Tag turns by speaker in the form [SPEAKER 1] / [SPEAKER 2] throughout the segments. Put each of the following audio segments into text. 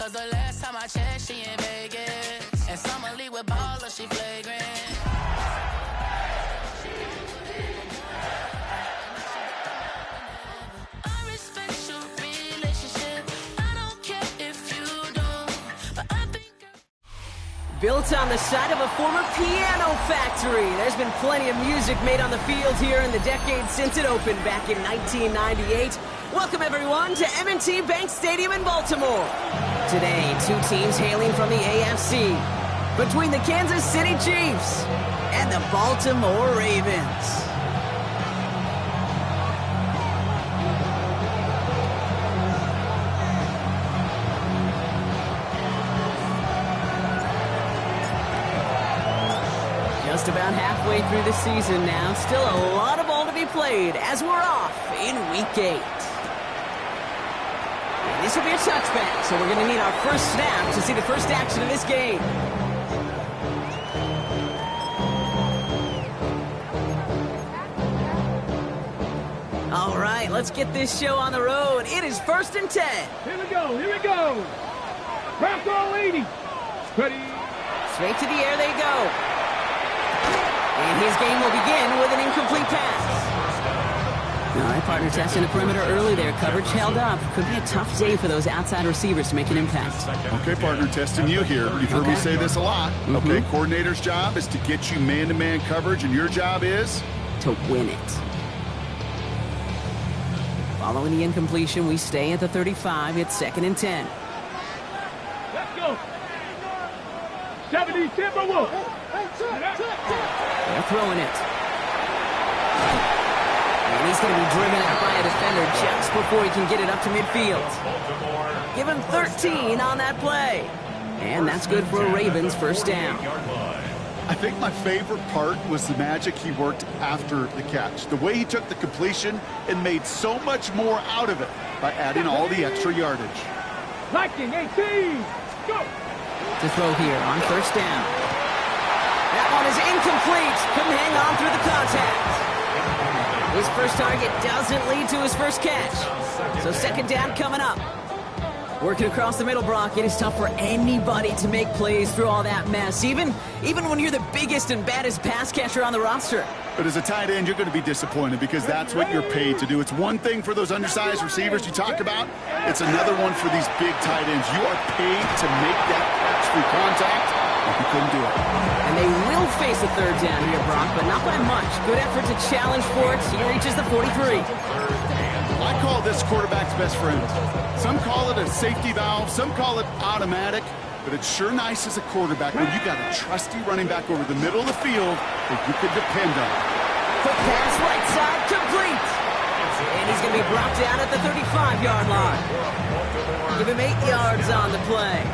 [SPEAKER 1] Cause the last time I checked, she in Vegas. And Summer Lee with baller, she flagrant. I respect your relationship. I don't care if you don't. But I think
[SPEAKER 2] Built on the site of a former piano factory, there's been plenty of music made on the field here in the decade since it opened back in 1998. Welcome, everyone, to M&T Bank Stadium in Baltimore. Today, two teams hailing from the AFC, between the Kansas City Chiefs and the Baltimore Ravens. Just about halfway through the season now. Still a lot of ball to be played as we're off in Week 8. And this will be a touchback, so we're going to need our first snap to see the first action of this game. All right, let's get this show on the road. It is 1st and 10.
[SPEAKER 3] Here we go, here we go. Craft all 80. Ready.
[SPEAKER 2] Straight to the air they go. And his game will begin with an incomplete pass. All right, partner, testing the perimeter early there. Coverage held up. Could be a tough day for those outside receivers to make an impact.
[SPEAKER 4] Okay, partner, testing you here. You've heard me say this a lot. Okay, coordinator's job is to get you man-to-man coverage, and your job is?
[SPEAKER 2] To win it. Following the incompletion, we stay at the 35. It's 2nd and 10.
[SPEAKER 3] Let's go. 70 Timberwolves.
[SPEAKER 2] They're throwing it. And he's going to be driven out by a defender just before he can get it up to midfield. Give him 13 on that play. And that's good for a Ravens first down.
[SPEAKER 4] I think my favorite part was the magic he worked after the catch. The way he took the completion and made so much more out of it by adding all the extra yardage.
[SPEAKER 3] Liking 18. Go.
[SPEAKER 2] To throw here on first down. That one is incomplete. Couldn't hang on through the contact. His first target doesn't lead to his first catch. So 2nd down coming up. Working across the middle, Brock, it is tough for anybody to make plays through all that mess, even when you're the biggest and baddest pass catcher on the roster.
[SPEAKER 4] But as a tight end, you're going to be disappointed because that's what you're paid to do. It's one thing for those undersized receivers you talk about. It's another one for these big tight ends. You are paid to make that catch through contact, and you couldn't do it.
[SPEAKER 2] And they will face a 3rd down here, Brock, but not by much. Good effort to challenge for it. He reaches the 43.
[SPEAKER 4] I call this quarterback's best friend. Some call it a safety valve, some call it automatic, but it's sure nice as a quarterback when you got a trusty running back over the middle of the field that you could depend on.
[SPEAKER 2] Quick pass right side, complete. And he's going to be brought down at the 35-yard line. Give him 8 yards on the play.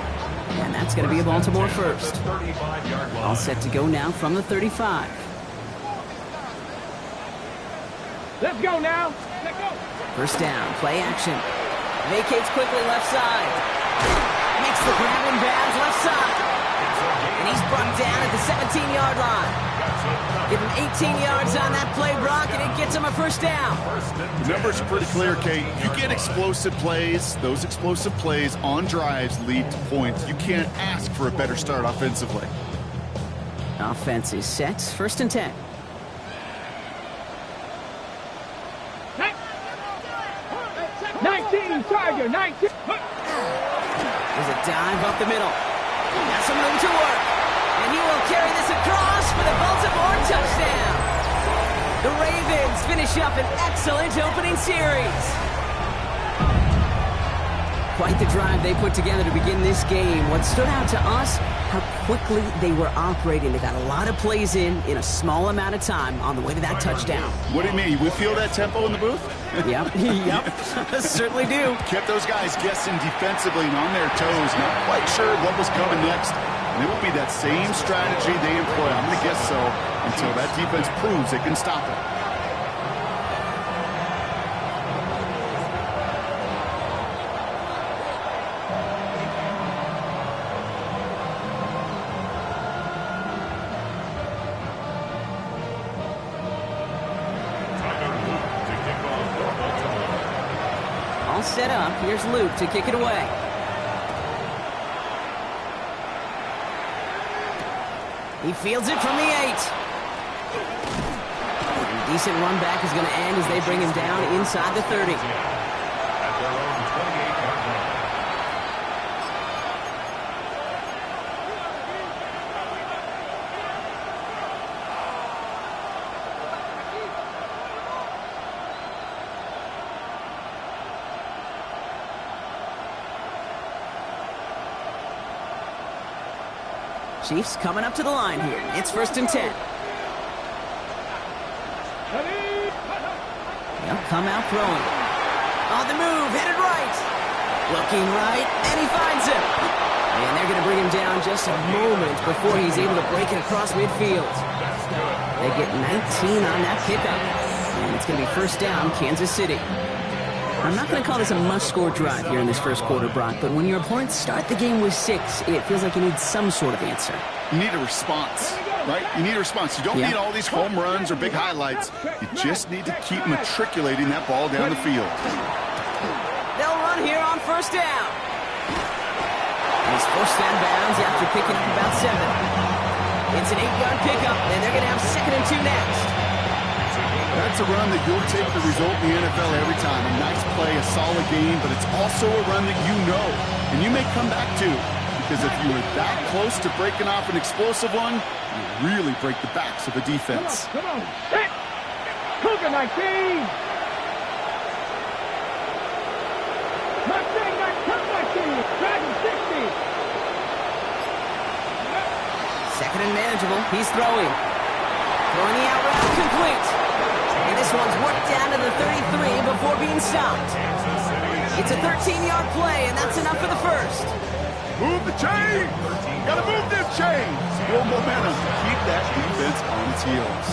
[SPEAKER 2] And that's going to be a Baltimore first. All set to go now from the 35.
[SPEAKER 3] Let's go now. Let's go.
[SPEAKER 2] First down, play action. Vacates quickly left side. Makes the grab in bounds left side. And he's brought down at the 17-yard line. Give him 18 yards on that play, Brock, and it gets him a first down.
[SPEAKER 4] The numbers are pretty clear, Kate. You get explosive plays. Those explosive plays on drives lead to points. You can't ask for a better start offensively.
[SPEAKER 2] Offense is set. 1st and 10.
[SPEAKER 3] Hey. 19, Tiger, 19.
[SPEAKER 2] There's a dive up the middle. Got some room to work. And he will carry this across for the Baltimore touchdown. The Ravens finish up an excellent opening series. Quite the drive they put together to begin this game. What stood out to us, how quickly they were operating. They got a lot of plays in a small amount of time on the way to that touchdown.
[SPEAKER 4] What do you mean? We feel that tempo in the booth?
[SPEAKER 2] Yep, certainly do.
[SPEAKER 4] Kept those guys guessing defensively and on their toes. Not quite sure what was coming next. And it will be that same strategy they employ, I'm going to guess so, until that defense proves they can stop it.
[SPEAKER 2] All set up. Here's Luke to kick it away. He fields it from the 8. A decent run back is going to end as they bring him down inside the 30.
[SPEAKER 5] At their own 28-yard line.
[SPEAKER 2] Chiefs coming up to the line here. It's 1st and 10. They'll come out throwing. On the move, headed right. Looking right, and he finds him. And they're going to bring him down just a moment before he's able to break it across midfield. They get 19 on that pickup. And it's going to be 1st down, Kansas City. I'm not going to call this a must-score drive here in this first quarter, Brock, but when your opponents start the game with 6, it feels like you need some sort of answer.
[SPEAKER 4] You need a response, right? You need a response. You don't need all these home runs or big highlights. You just need to keep matriculating that ball down the field.
[SPEAKER 2] They'll run here on 1st down. And he's forced out of bounds after picking up about 7. It's an 8-yard pickup, and they're going to have 2nd and 2 next.
[SPEAKER 4] That's a run that you'll take the result in the NFL every time. A nice play, a solid game, but it's also a run that you know and you may come back to, because if you were that close to breaking off an explosive one, you really break the backs of the defense.
[SPEAKER 3] Come on. Hit. Cougar 19. Mustang 19. Dragon 60.
[SPEAKER 2] 2nd and manageable. He's throwing. Throwing the out route complete. And this one's worked down to the 33 before being stopped. It's a 13-yard play, and that's enough for the 1st.
[SPEAKER 4] Move the chain! Gotta move this chain! Build momentum. Keep that defense on its heels.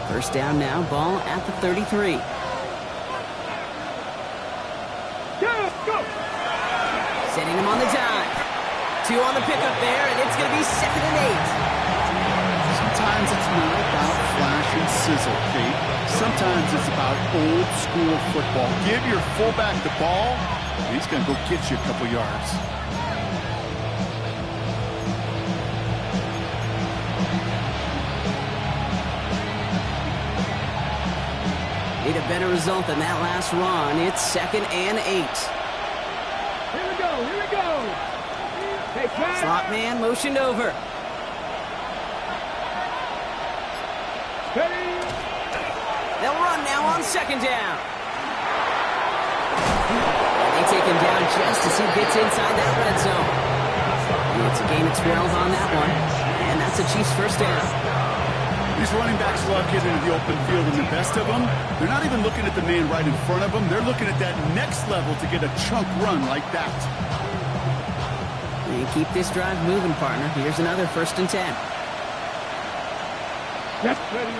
[SPEAKER 2] First down now, ball at the 33.
[SPEAKER 3] Go.
[SPEAKER 2] Setting him on the dime. 2 on the pickup there, and it's going to be 2nd and 8.
[SPEAKER 4] Sometimes it's not about flash and sizzle, Kate. Sometimes it's about old school football. Give your fullback the ball, and he's going to go get you a couple yards.
[SPEAKER 2] Need a better result than that last run. It's 2nd and 8.
[SPEAKER 3] Here we go. Hey, Pat.
[SPEAKER 2] Slot man motioned over.
[SPEAKER 3] Ready.
[SPEAKER 2] They'll run now on 2nd down. And they take him down just as he gets inside that red zone. It's a gain of 12 on that one. And that's a Chiefs 1st down.
[SPEAKER 4] These running backs love getting into the open field, and the best of them, they're not even looking at the man right in front of them. They're looking at that next level to get a chunk run like that.
[SPEAKER 2] And keep this drive moving, partner. Here's another 1st and 10.
[SPEAKER 3] Yes, ready.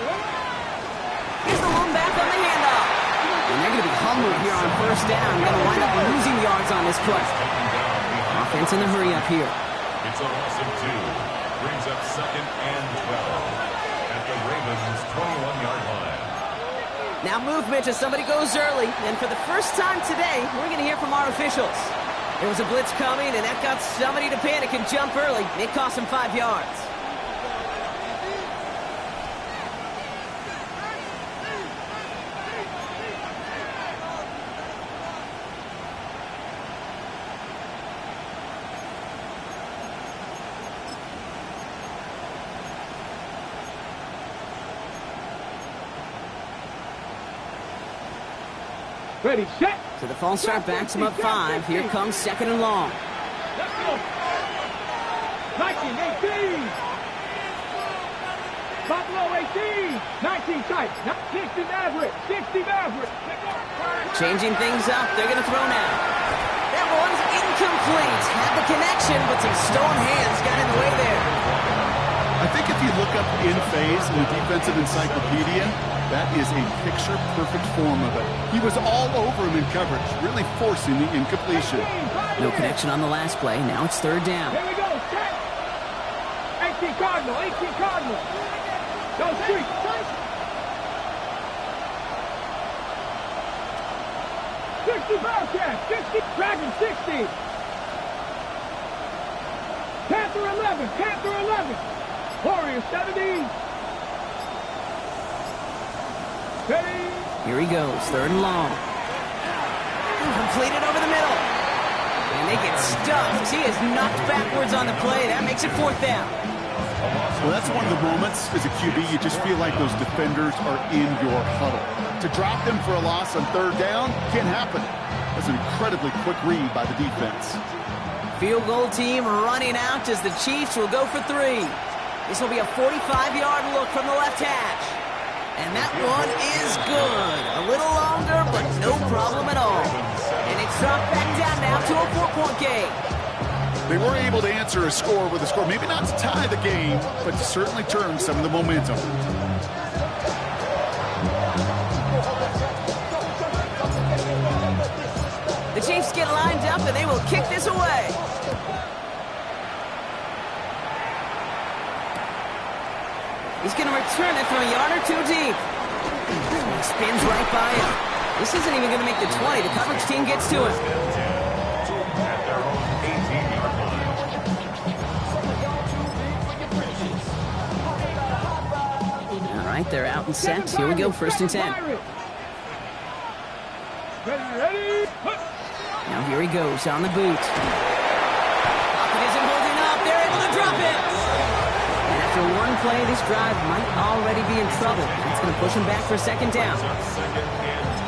[SPEAKER 2] Here's the one back on the handoff. And they're going to be humbled here on 1st down. Going to wind up losing yards on this play. Offense in the hurry up here.
[SPEAKER 5] It's a loss of 2. Brings up 2nd and 12. The Ravens 21-yard line.
[SPEAKER 2] Now movement as somebody goes early, and for the first time today, we're going to hear from our officials. There was a blitz coming, and that got somebody to panic and jump early. It cost him 5 yards.
[SPEAKER 3] Ready, set.
[SPEAKER 2] So the false start backs him up 5. Here comes 2nd and long.
[SPEAKER 3] Let's go. 19, 18. Buffalo 18. 19 tight. 60 Maverick. 60 Maverick.
[SPEAKER 2] Changing things up. They're going to throw now. That one's incomplete. Had the connection, but some stone hands got in the way there.
[SPEAKER 4] I think if you look up in phase in the defensive encyclopedia, that is a picture-perfect form of it. He was all over him in coverage, really forcing the incompletion.
[SPEAKER 2] No connection on the last play. Now it's 3rd down.
[SPEAKER 3] Here we go. Set. 18 Cardinal, 18 Cardinal. Go street. 60 Bobcat, 60, Dragon 60. Panther 11, Panther 11. Warrior 70. Ready.
[SPEAKER 2] Here he goes, third and long. Completed over the middle. And they get stuffed. He is knocked backwards on the play. That makes it fourth down.
[SPEAKER 4] Well, that's one of the moments as a QB you just feel like those defenders are in your huddle. To drop them for a loss on third down can't happen. That's an incredibly quick read by the defense.
[SPEAKER 2] Field goal team running out as the Chiefs will go for 3. This will be a 45-yard look from the left hash. And that one is good. A little longer, but no problem at all. And it's dropped back down now to a 4-point game.
[SPEAKER 4] They were able to answer a score with a score. Maybe not to tie the game, but to certainly turn some of the momentum.
[SPEAKER 2] The Chiefs get lined up, and they will kick this away. He's going to return it from a yard or 2 deep. He spins right by him. This isn't even going to make the 20. The coverage team gets to him. All right, they're out and set. Here we go, 1st and 10.
[SPEAKER 3] Ready.
[SPEAKER 2] Now here he goes on the boot. Pocket isn't holding up. They're able to drop it. And after one play, this drive might already be in trouble. It's going to push him back for 2nd down.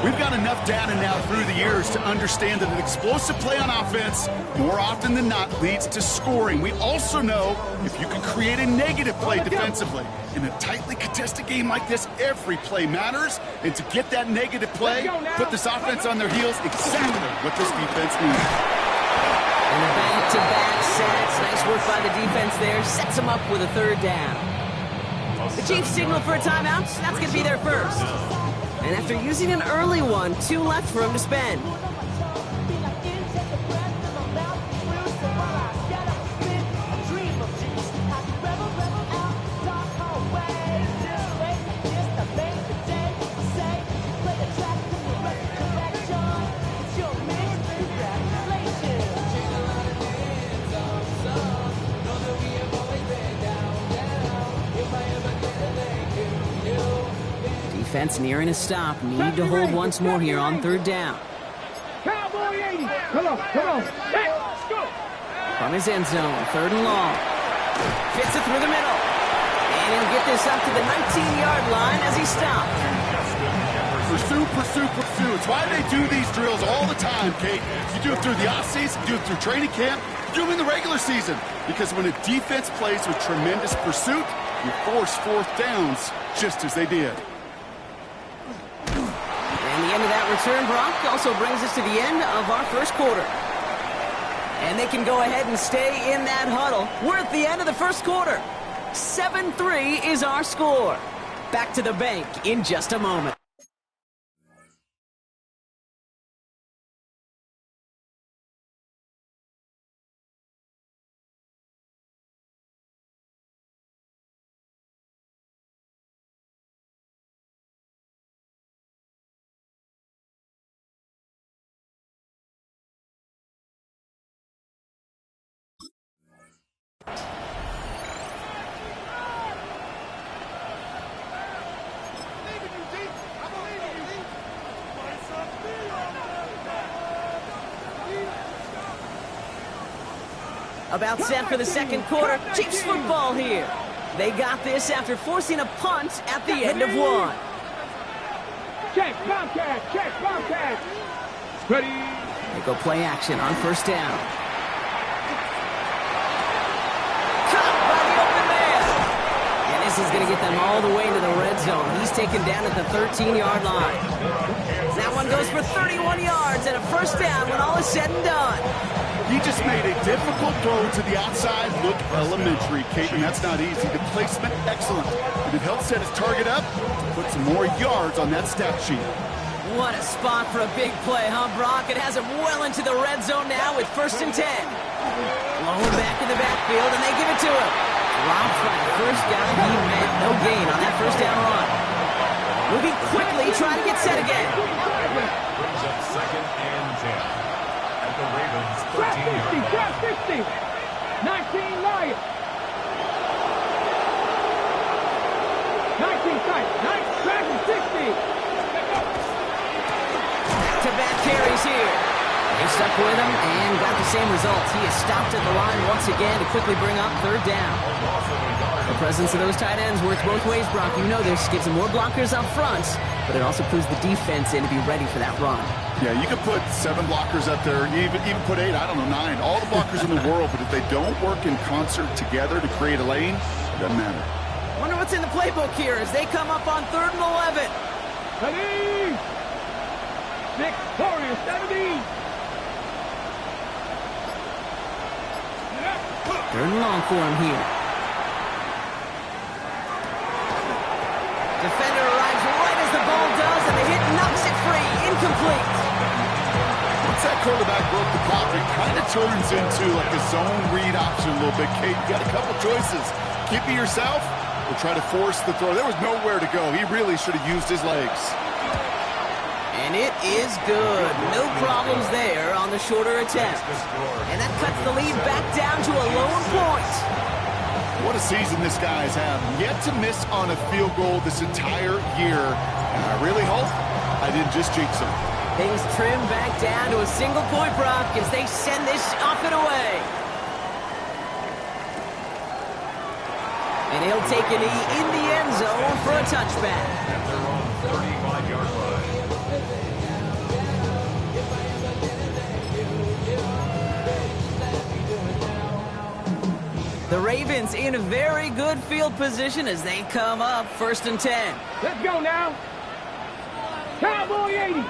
[SPEAKER 4] We've got enough data now through the years to understand that an explosive play on offense more often than not leads to scoring. We also know if you can create a negative play defensively. In a tightly contested game like this, every play matters. And to get that negative play, put this offense on their heels, exactly what this defense needs.
[SPEAKER 2] And the back-to-back sacks. Nice work by the defense there. Sets them up with a 3rd down. The Chiefs signal for a timeout. That's going to be their first. And after using an early one, 2 left for him to spend. Defense nearing a stop. Need to hold once more here on 3rd down.
[SPEAKER 3] Cowboy 80. Come on. Hey, let's go.
[SPEAKER 2] From his end zone, 3rd and long. Fits it through the middle. And he'll get this up to the 19-yard line as he stopped.
[SPEAKER 4] Pursue. It's why they do these drills all the time, Kate. You do it through the offseason, you do it through training camp, you do them in the regular season. Because when a defense plays with tremendous pursuit, you force 4th downs just as they did.
[SPEAKER 2] And the end of that return, Brock, also brings us to the end of our 1st quarter. And they can go ahead and stay in that huddle. We're at the end of the 1st quarter. 7-3 is our score. Back to the bank in just a moment. About set for the 2nd quarter. Chiefs football here. They got this after forcing a punt at the end of one.
[SPEAKER 3] Check, Bobcat. Ready.
[SPEAKER 2] They go play action on 1st down. Caught by the open man. And this is going to get them all the way into the red zone. He's taken down at the 13-yard line. That one goes for 31 yards and a 1st down when all is said and done.
[SPEAKER 4] He just made a difficult throw to the outside look elementary, Kate, and that's not easy. The placement, excellent. And it helped set his target up to put some more yards on that stat sheet.
[SPEAKER 2] What a spot for a big play, huh, Brock? It has him well into the red zone now with 1st and 10. Low back in the backfield, and they give it to him. Dropped for first down he meant no gain on that first down run. Moving quickly, trying to get set again.
[SPEAKER 5] Brings up second and 10 at the Ravens' 13-yard line.
[SPEAKER 3] Trap 60. 19 Lions. 19 tight. 9 track 60.
[SPEAKER 2] Back-to-back carries here. They stuck with him and got the same results. He is stopped at the line once again to quickly bring up third down. The presence of those tight ends works both ways, Brock. You know this. Gives them more blockers up front, but it also puts the defense in to be ready for that run.
[SPEAKER 4] Yeah, you could put 7 blockers up there, even put 8, I don't know, 9. All the blockers in the world, but if they don't work in concert together to create a lane, it doesn't matter.
[SPEAKER 2] Wonder what's in the playbook here as they come up on 3rd and 11.
[SPEAKER 3] Ready. Victoria 70.
[SPEAKER 2] 3rd and long for him here. Defender arrives right as the ball does, and the hit knocks it free. Incomplete.
[SPEAKER 4] Once that quarterback broke the pocket, kind of turns into like a zone read option a little bit. Kate, you got a couple choices. Keep it yourself or try to force the throw. There was nowhere to go. He really should have used his legs.
[SPEAKER 2] And it is good. No problems there on the shorter attempt. And that cuts the lead back down to a lower point.
[SPEAKER 4] What a season this guy's had. Yet to miss on a field goal this entire year. And I really hope I didn't just jinx him.
[SPEAKER 2] Things trim back down to a single point, Brock, as they send this off and away. And he'll take a knee in the end zone for a touchback.
[SPEAKER 5] At their own 35-yard line.
[SPEAKER 2] The Ravens in a very good field position as they come up 1st and 10.
[SPEAKER 3] Let's go now. Cowboy 80.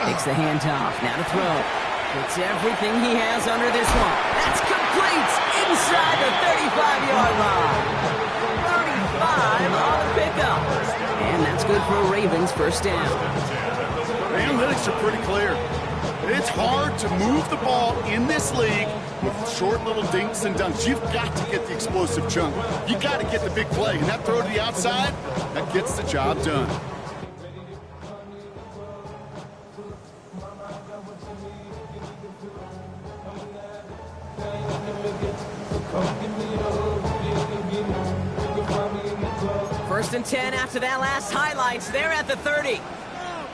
[SPEAKER 2] Takes the handoff, now to throw. Puts everything he has under this one. That's complete inside the 35-yard line. 35 on the pickup. And that's good for a Ravens first down.
[SPEAKER 4] The analytics are pretty clear. It's hard to move the ball in this league with short little dinks and dunks. You've got to get the explosive chunk. You've got to get the big play. And that throw to the outside, that gets the job done.
[SPEAKER 2] First and 10 after that last highlights. They're at the 30.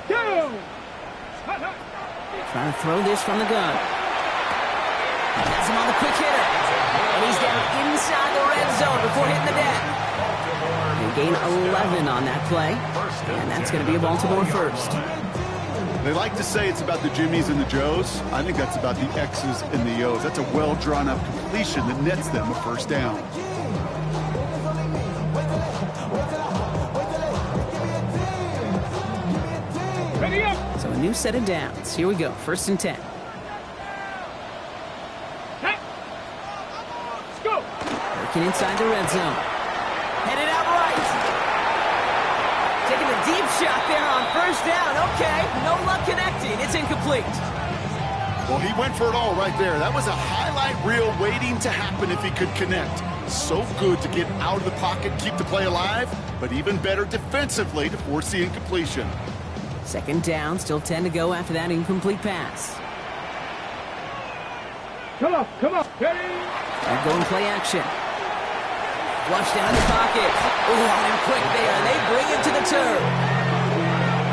[SPEAKER 3] Go.
[SPEAKER 2] Trying to throw this from the gun. Has him on the quick hitter. And he's down inside the red zone before hitting the deck. They gain 11 on that play. And that's going to be a Baltimore first.
[SPEAKER 4] They like to say it's about the Jimmies and the Joes. I think that's about the X's and the O's. That's a well-drawn-up completion that nets them a first down.
[SPEAKER 3] Ready up.
[SPEAKER 2] So a new set of downs. Here we go. 1st and 10.
[SPEAKER 3] Hey. Let's go.
[SPEAKER 2] Working inside the red zone. Headed out right. Taking a deep shot there on 1st down. Okay, no luck connecting. It's incomplete.
[SPEAKER 4] Well, he went for it all right there. That was a highlight reel waiting to happen if he could connect. So good to get out of the pocket, keep the play alive, but even better defensively to force the incompletion.
[SPEAKER 2] 2nd down, still 10 to go after that incomplete pass.
[SPEAKER 3] Come on. Ready.
[SPEAKER 2] And going play action. Flush down the pocket. Oh, and quick there. They bring it to the turf.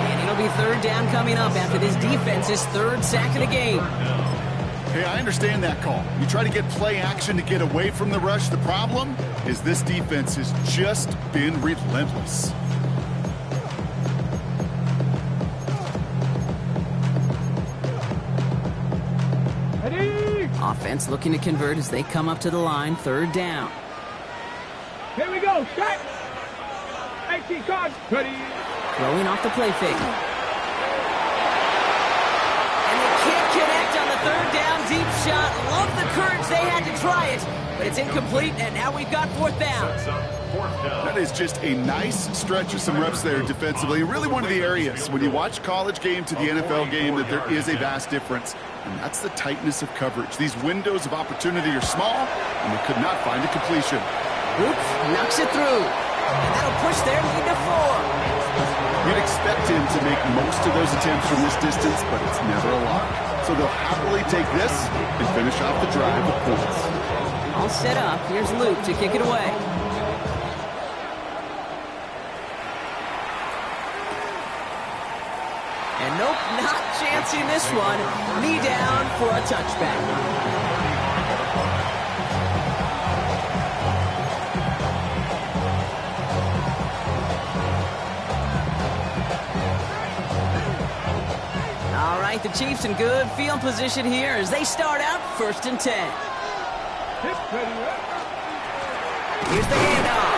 [SPEAKER 2] And it'll be 3rd down coming up after this defense's 3rd sack of the game.
[SPEAKER 4] Hey, I understand that call. You try to get play action to get away from the rush. The problem is this defense has just been relentless.
[SPEAKER 3] Ready.
[SPEAKER 2] Offense looking to convert as they come up to the line. 3rd down.
[SPEAKER 3] Here we go. Shot. 18 cards. Ready.
[SPEAKER 2] Throwing off the play fake. And they can't connect on the 3rd down deep shot. Love the courage they had to try it, It's incomplete, and now we've got fourth down.
[SPEAKER 5] Sets up fourth down.
[SPEAKER 4] That is just a nice stretch of some reps there defensively. Really one of the areas when you watch college game to the NFL game that there is a vast difference. And that's the tightness of coverage. These windows of opportunity are small, and they could not find a completion.
[SPEAKER 2] Oops, knocks it through. And that'll push their lead to 4.
[SPEAKER 4] You'd expect him to make most of those attempts from this distance, but it's never a lot. So they'll happily take this and finish off the drive with points.
[SPEAKER 2] All set up. Here's Luke to kick it away. And nope, not chancing this one. Knee down for a touchback. All right, the Chiefs in good field position here as they start out 1st and 10. Here's the handoff.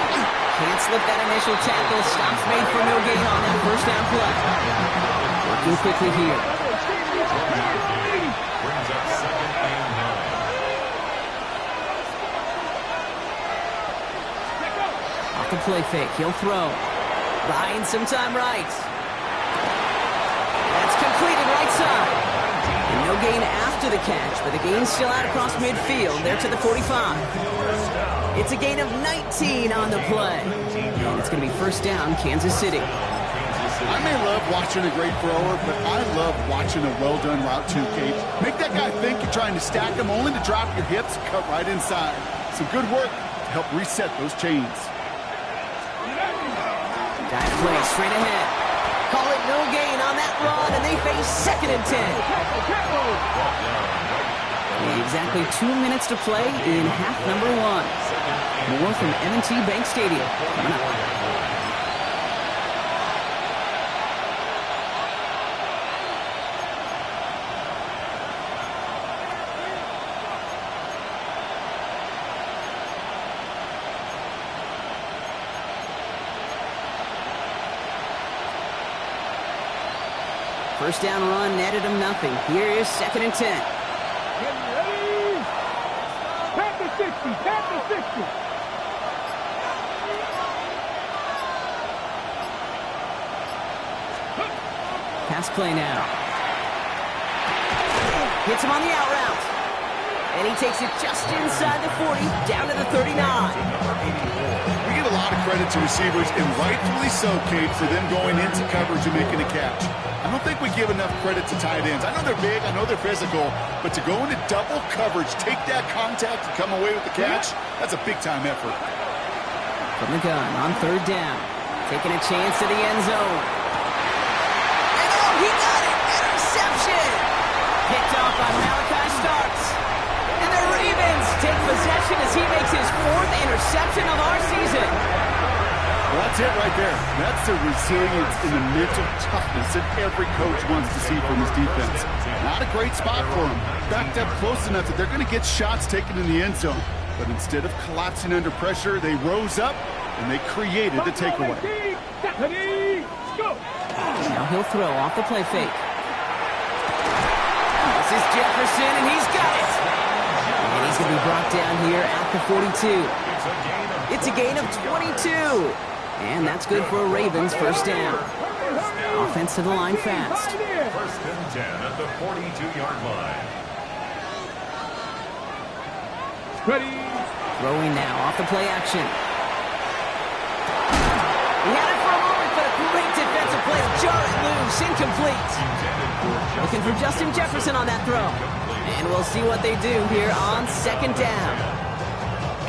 [SPEAKER 2] Can't slip that initial tackle. Stops made for no gain on that first down play. Working quickly here.
[SPEAKER 5] Brings up 2nd and 9.
[SPEAKER 2] Off the play fake. He'll throw. Buying some time right. That's completed right side. And no gain after the catch, but the gain's still out across midfield. There to the 45. It's a gain of 19 on the play. And it's going to be first down, Kansas City.
[SPEAKER 4] I may love watching a great thrower, but I love watching a well-done route too, Kate. Make that guy think you're trying to stack him, only to drop your hips and cut right inside. Some good work to help reset those chains.
[SPEAKER 2] Dive play straight ahead. Call it no gain on that run, and they face 2nd and 10. Exactly 2 minutes to play in half number 1. More from M&T Bank Stadium coming up. First down run netted him nothing. Here is 2nd and 10.
[SPEAKER 3] Pat the 60, pat the 60.
[SPEAKER 2] Pass play now. Hits him on the out route. And he takes it just inside the 40, down to the 39.
[SPEAKER 4] We give a lot of credit to receivers, and rightfully so, Kate, for them going into coverage and making a catch. I don't think we give enough credit to tight ends. I know they're big, I know they're physical, but to go into double coverage, take that contact, and come away with the catch, that's a big-time effort.
[SPEAKER 2] From the gun on 3rd down. Taking a chance to the end zone. And oh, he got it! Interception! Picked off by Malachi Starks. And the Ravens take possession as he makes his 4th interception of our season.
[SPEAKER 4] Well, that's it right there. That's the resilience and the mental toughness that every coach wants to see from his defense. Not a great spot for him. Backed up close enough that they're going to get shots taken in the end zone. But instead of collapsing under pressure, they rose up and they created the takeaway.
[SPEAKER 2] Now he'll throw off the play fake. This is Jefferson, and he's got it. And he's going to be brought down here at the 42. It's a gain of 22. And that's good for a Ravens first down. Offense to the line fast.
[SPEAKER 5] 1st and 10 at the 42-yard line.
[SPEAKER 3] Ready.
[SPEAKER 2] Throwing now off the play action. He had it for a moment, but a great defensive play to jar it loose. Incomplete. Looking for Justin Jefferson on that throw. And we'll see what they do here on 2nd down.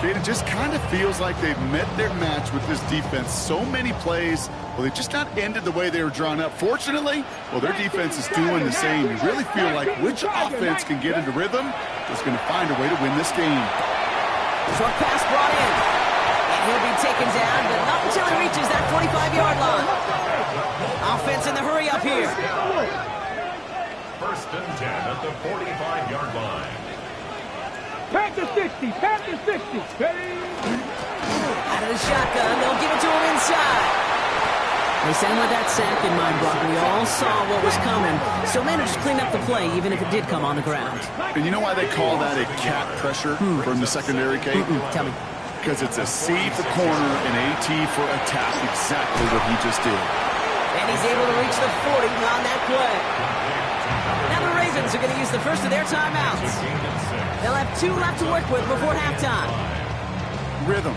[SPEAKER 4] Kate, it just kind of feels like they've met their match with this defense. So many plays, well, they just not ended the way they were drawn up. Fortunately, well, their defense is doing the same. You really feel like which offense can get into rhythm is going to find a way to win this game.
[SPEAKER 2] Short pass brought in. And he'll be taken down, but not until he reaches that 45-yard line. Offense in the hurry up here.
[SPEAKER 5] 1st and 10 at the 45-yard line.
[SPEAKER 3] Pat the 60, pat the 60. Ready.
[SPEAKER 2] Out of the shotgun, they'll give it to him inside. They sent him with that sack in mind, Brock. We all saw what was coming, so managed to clean up the play, even if it did come on the ground.
[SPEAKER 4] And you know why they call that a cat pressure from the secondary, Kate?
[SPEAKER 2] Tell me.
[SPEAKER 4] Because it's a C for corner and AT for attack, exactly what he just did.
[SPEAKER 2] And he's able to reach the 40 on that play. Now the Ravens are going to use the first of their timeouts. They'll have 2 left to work with before halftime.
[SPEAKER 4] Rhythm.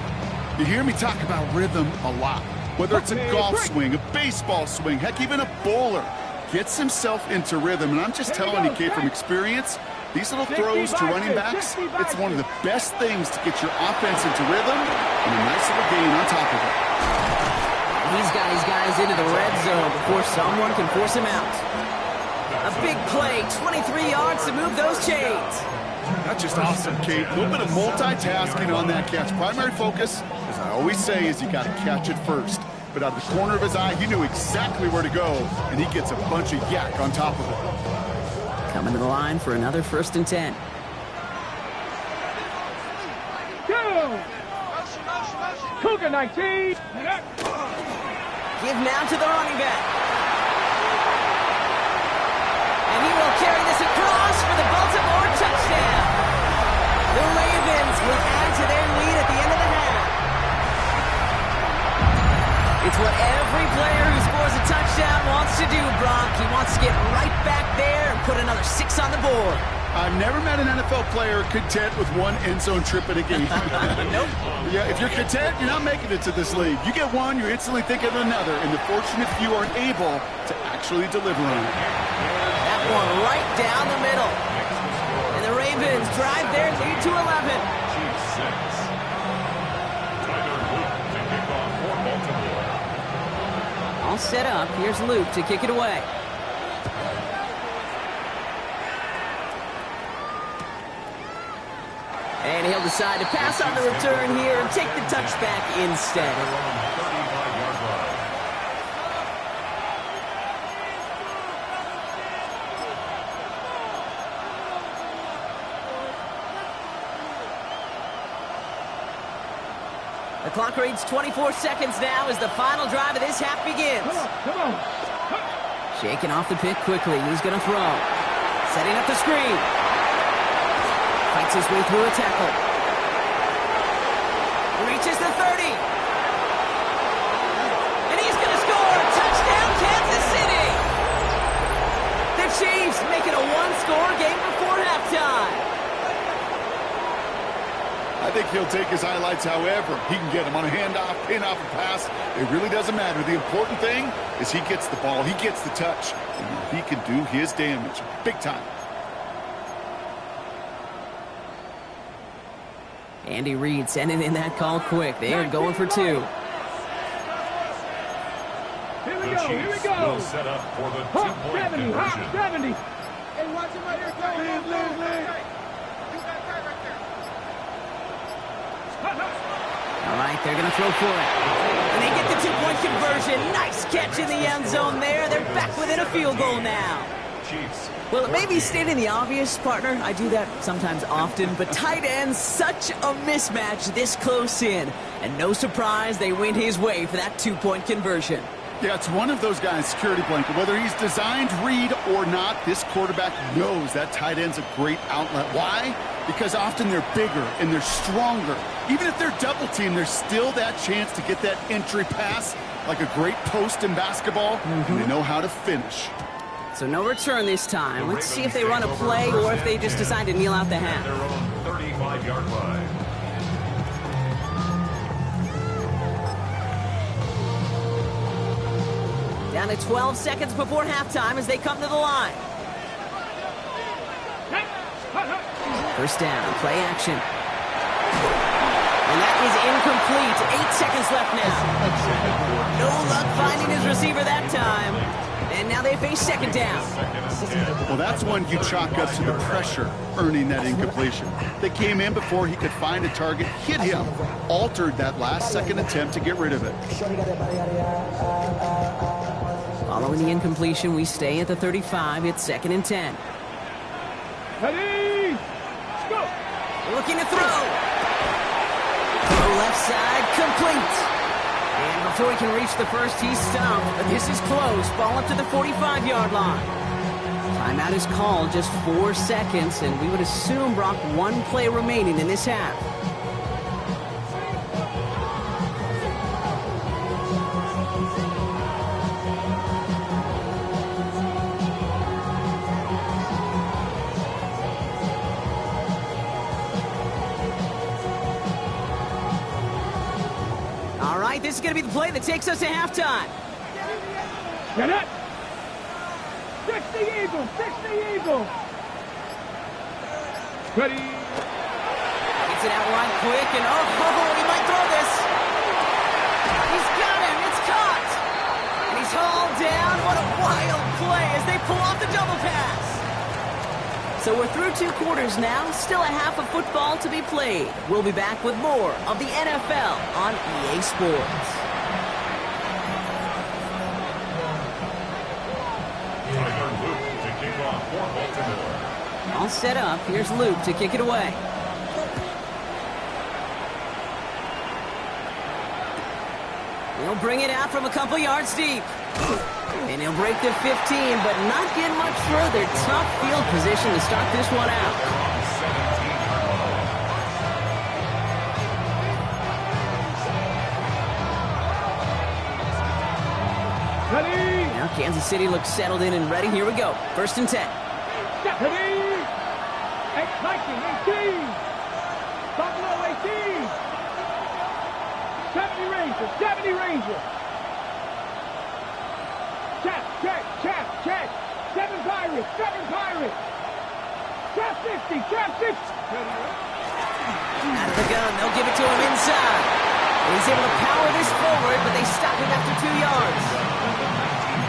[SPEAKER 4] You hear me talk about rhythm a lot. Whether it's a golf swing, a baseball swing, heck, even a bowler gets himself into rhythm. And I'm just telling you, kid, from experience, these little throws to running backs, it's one of the best things to get your offense into rhythm and a nice little gain on top of it.
[SPEAKER 2] He's got his guys into the red zone before someone can force him out. A big play, 23 yards to move those chains.
[SPEAKER 4] That's just awesome, Kate. A little bit of multitasking on that catch. Primary focus, as I always say, is you got to catch it first. But out of the corner of his eye, he knew exactly where to go, and he gets a bunch of yak on top of it.
[SPEAKER 2] Coming to the line for another 1st and 10.
[SPEAKER 3] Go! Cougar 19.
[SPEAKER 2] Give now to the running back. And he will carry this across for the Baltimore touchdown. The Ravens will add to their lead at the end of the half. It's what every player who scores a touchdown wants to do, Brock. He wants to get right back there and put another 6 on the board.
[SPEAKER 4] I've never met an NFL player content with 1 end zone trip in a game.
[SPEAKER 2] Nope.
[SPEAKER 4] Yeah, if you're content, you're not making it to this league. You get one, you're instantly thinking of another, and the fortunate few are able to actually deliver on it.
[SPEAKER 2] That one right down the middle. And the Ravens drive their lead to 11.
[SPEAKER 5] Chiefs 6. Tyler Luke to kick off for Baltimore.
[SPEAKER 2] All set up. Here's Luke to kick it away. And he'll decide to pass on the return here and take the touchback instead.
[SPEAKER 5] 35-yard line.
[SPEAKER 2] The clock reads 24 seconds now as the final drive of this half begins.
[SPEAKER 3] Come on.
[SPEAKER 2] Shaking off the pick quickly. He's going to throw. Setting up the screen. Fights his way through a tackle. Reaches the 30. And he's going to score. Touchdown, Kansas City. The Chiefs make it a 1-score game before halftime.
[SPEAKER 4] I think he'll take his highlights however he can get them on a handoff, pin off a pass. It really doesn't matter. The important thing is he gets the ball, he gets the touch, and he can do his damage big time.
[SPEAKER 2] Andy Reid sending in that call quick. They are going for 2.
[SPEAKER 3] Here we
[SPEAKER 5] The
[SPEAKER 3] go. Here we
[SPEAKER 5] Chiefs
[SPEAKER 3] go.
[SPEAKER 5] will set up for the
[SPEAKER 3] Hop
[SPEAKER 5] 2-point
[SPEAKER 3] 70.
[SPEAKER 5] conversion.
[SPEAKER 3] Hop 70. Hey, watch him right here. Go.
[SPEAKER 2] All right, they're going to throw for it. And they get the 2-point conversion. Nice catch in the end zone there. They're back within a field goal now.
[SPEAKER 5] Chiefs.
[SPEAKER 2] Well, it may be stating the obvious, partner. I do that sometimes often, but tight ends, such a mismatch this close in. And no surprise, they went his way for that 2-point conversion.
[SPEAKER 4] Yeah, it's one of those guys, security blanket. Whether he's designed read or not, this quarterback knows that tight end's a great outlet. Why? Because often they're bigger and they're stronger. Even if they're double teamed, there's still that chance to get that entry pass like a great post in basketball, and they know how to finish.
[SPEAKER 2] So no return this time. Let's see if they run a play or if they just decide to kneel out the half.
[SPEAKER 5] Their own 35-yard line.
[SPEAKER 2] Down to 12 seconds before halftime as they come to the line. First down, play action. And that is incomplete. 8 seconds left now. No luck finding his receiver that time. And now they face second down.
[SPEAKER 4] Well, that's one you chalk up to the pressure earning that incompletion. They came in before he could find a target, hit him, altered that last-second attempt to get rid of it.
[SPEAKER 2] Following the incompletion, we stay at the 35. It's 2nd and 10.
[SPEAKER 3] Ready? Let's go.
[SPEAKER 2] Looking to throw. Throw left side, complete. And before he can reach the first, he's stumped, but this is close. Ball up to the 45-yard line. Timeout is called, just 4 seconds, and we would assume, Brock, 1 play remaining in this half. All right, this is going to be the play that takes us to halftime.
[SPEAKER 3] Get it! 60 Eagles! 60 Eagles! Ready?
[SPEAKER 2] Gets it out wide quick, and he might throw this. He's got him. It's caught. And he's hauled down. What a wild play as they pull off the double pass. So we're through 2 quarters now. Still a half of football to be played. We'll be back with more of the NFL on EA Sports.
[SPEAKER 5] Luke to kick off for Baltimore.
[SPEAKER 2] All set up. Here's Luke to kick it away. He'll bring it out from a couple yards deep. And he'll break the 15, but not get much further. Tough field position to start this one out.
[SPEAKER 3] Ready?
[SPEAKER 2] Now Kansas City looks settled in and ready. Here we go. 1st and 10.
[SPEAKER 3] Ready? 18. Buffalo 18. 70 Rangers. 70 Rangers. Check. 7 Pirates. Trap 50.
[SPEAKER 2] Out of the gun. They'll give it to him inside. And he's able to power this forward, but they stop him after 2 yards.